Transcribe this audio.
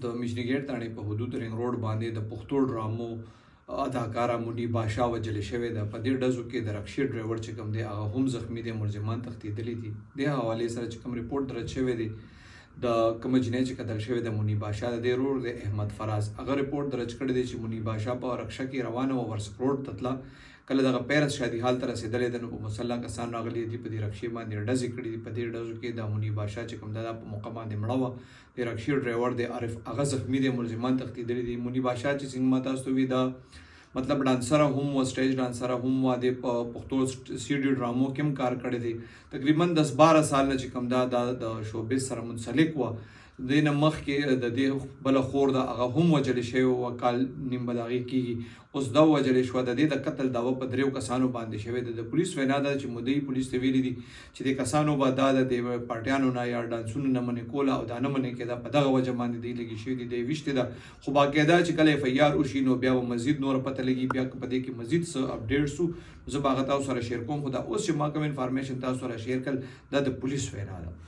د مشري ګیټ تاڼې په حدود رنګ روډ باندې د پښتو ډرامو اداکاره منی بادشاه وجل شوې ده. په دې ډزو کې د رکشې ډرایور چې کوم دی هغه هم زخمی دی، ملزمان تښتېدلي دي. دې حوالې سره چې کوم ریپورټ درج شوی دی د کومه جنۍ چې قتل شوې ده منی بادشاه د دې ورور دی احمد فراز، هغه ریپورټ درج کړی دی چې منی بادشاه په رکشه کې روانه وه، ورسک روډ ته تله. کله دغه پیرس شادي حال ته رسېدلې ده نو په مسلح کسان راغلي دي، په دې رکشې باندې ډزې کړي دي. په دې ډزو کې د منی بادشاه چې کوم ده په موقع باندې مړه وه. د رکشې ډرایور دی عارف هغه زخمی دی، ملزمان تښتېدلي دي. منی بادشاه چې څنګه ما تاسو ته وي دا مطلب ډانسره هم و، سټیج ډانسره هم وه، د پښتو سی ډي ډرامو کې هم کار کړی دی. تقریبا 10-12 سال نه چې کوم دا د شوبیز سره منسلک وه. دې نه مخکې د دې بله خور ده هغه هم وژلې شوې وه، کال نیم به د هغې کېږي. اوس دا وژلې شوه. د دې د قتل دعوه په 3 کسانو باندې شوې ده. د پولیس وینا ده چې مدعي پولیس ته ویلي دي چې د کسانو به دا د پارټیانو نه یا ډانسونو نه منې کوله او دا نه منې کېده، په دغه وجه باندې دوی لګې شوي دي. د ویشتې ده خو باقاعده چې کله FIR وشي نو بیا به مزید نور پته لګي. بیا که په دې کې مزید څه اپډیټ سو زه به هغه تاسو سره شیر کوم. خو دا اوس چې ما کوم انفارمیشن تاسو سره شیر کړل دا د پولیس وینا ده.